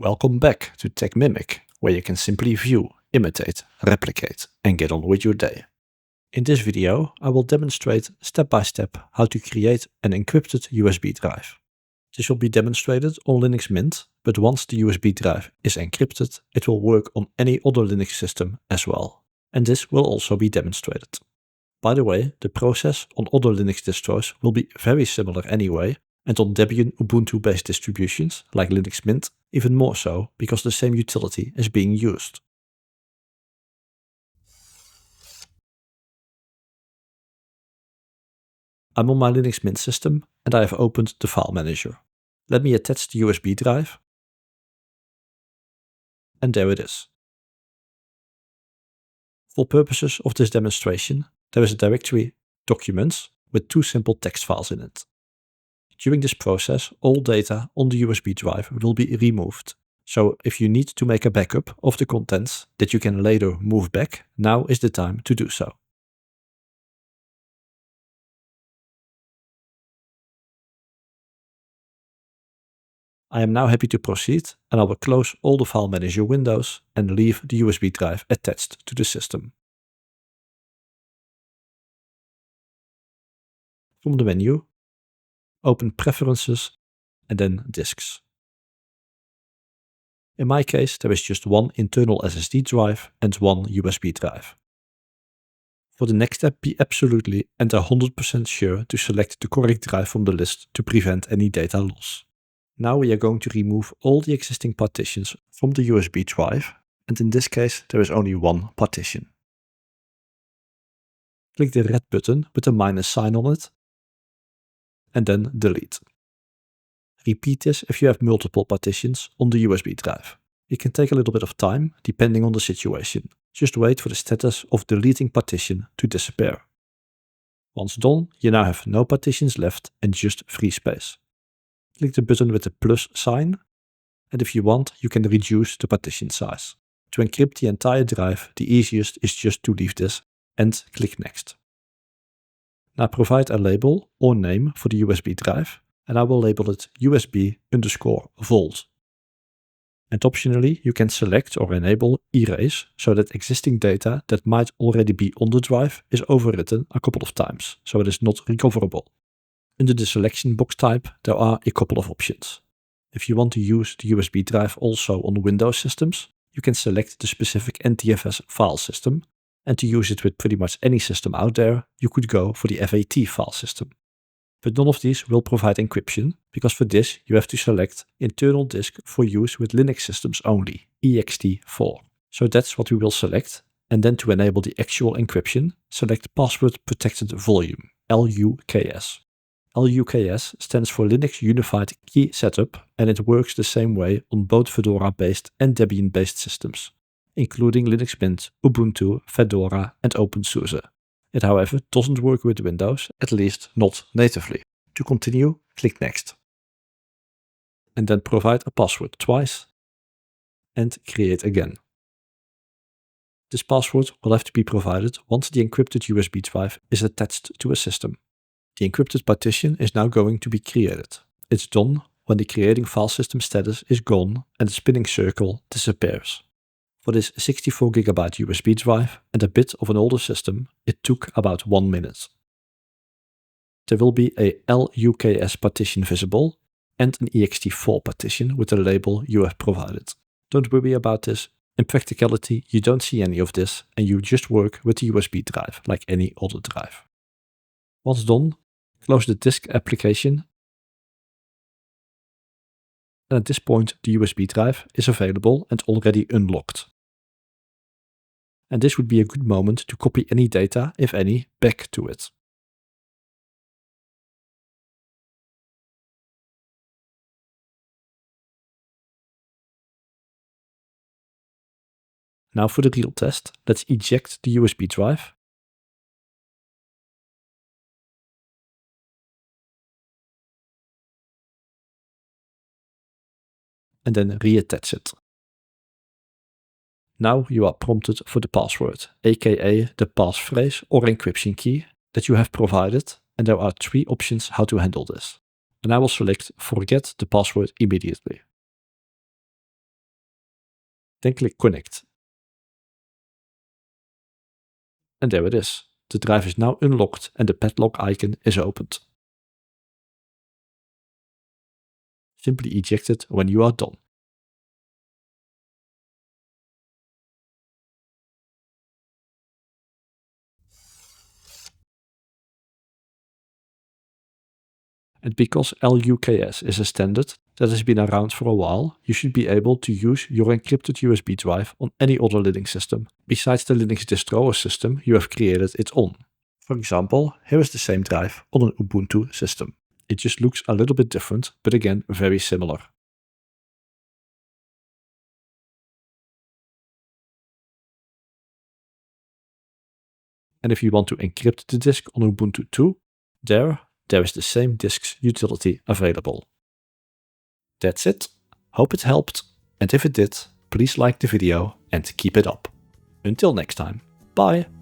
Welcome back to TECHMIMIC, where you can simply view, imitate, replicate, and get on with your day. In this video, I will demonstrate step by step how to create an encrypted USB drive. This will be demonstrated on Linux Mint, but once the USB drive is encrypted, it will work on any other Linux system as well. And this will also be demonstrated. By the way, the process on other Linux distros will be very similar anyway, and on Debian Ubuntu-based distributions like Linux Mint, even more so because the same utility is being used. I'm on my Linux Mint system and I have opened the file manager. Let me attach the USB drive. And there it is. For purposes of this demonstration, there is a directory Documents with two simple text files in it. During this process, all data on the USB drive will be removed. So if you need to make a backup of the contents that you can later move back, now is the time to do so. I am now happy to proceed, and I will close all the file manager windows and leave the USB drive attached to the system. From the menu, open Preferences and then Disks. In my case, there is just one internal SSD drive and one USB drive. For the next step, be absolutely and 100% sure to select the correct drive from the list to prevent any data loss. Now we are going to remove all the existing partitions from the USB drive, and in this case there is only one partition. Click the red button with the minus sign on it, and then delete. Repeat this if you have multiple partitions on the USB drive. It can take a little bit of time, depending on the situation. Just wait for the status of deleting partition to disappear. Once done, you now have no partitions left and just free space. Click the button with the plus sign, and if you want, you can reduce the partition size. To encrypt the entire drive, the easiest is just to leave this and click Next. Now provide a label or name for the USB drive, and I will label it USB_vault. And optionally, you can select or enable erase so that existing data that might already be on the drive is overwritten a couple of times, so it is not recoverable. Under the selection box type, there are a couple of options. If you want to use the USB drive also on Windows systems, you can select the specific NTFS file system, and to use it with pretty much any system out there, you could go for the FAT file system. But none of these will provide encryption, because for this you have to select internal disk for use with Linux systems only, ext4. So that's what we will select, and then to enable the actual encryption, select Password Protected Volume, LUKS. LUKS stands for Linux Unified Key Setup, and it works the same way on both Fedora-based and Debian-based systems, including Linux Mint, Ubuntu, Fedora, and OpenSUSE. It, however, doesn't work with Windows, at least not natively. To continue, click Next. And then provide a password twice, and create again. This password will have to be provided once the encrypted USB drive is attached to a system. The encrypted partition is now going to be created. It's done when the creating file system status is gone and the spinning circle disappears. For this 64GB USB drive and a bit of an older system, it took about 1 minute. There will be a LUKS partition visible and an ext4 partition with the label you have provided. Don't worry about this. In practicality, you don't see any of this and you just work with the USB drive like any other drive. Once done, close the disk application, and at this point the USB drive is available and already unlocked. And this would be a good moment to copy any data, if any, back to it. Now for the real test, let's eject the USB drive. And then reattach it. Now you are prompted for the password, aka the passphrase or encryption key that you have provided, and there are 3 options how to handle this. And I will select Forget the password immediately. Then click Connect. And there it is. The drive is now unlocked and the padlock icon is opened. Simply eject it when you are done. And because LUKS is a standard that has been around for a while, you should be able to use your encrypted USB drive on any other Linux system, besides the Linux distro or system you have created it on. For example, here is the same drive on an Ubuntu system. It just looks a little bit different, but again very similar. And if you want to encrypt the disk on Ubuntu too, there is the same disks utility available. That's it. Hope it helped, and if it did, please like the video and keep it up. Until next time, bye!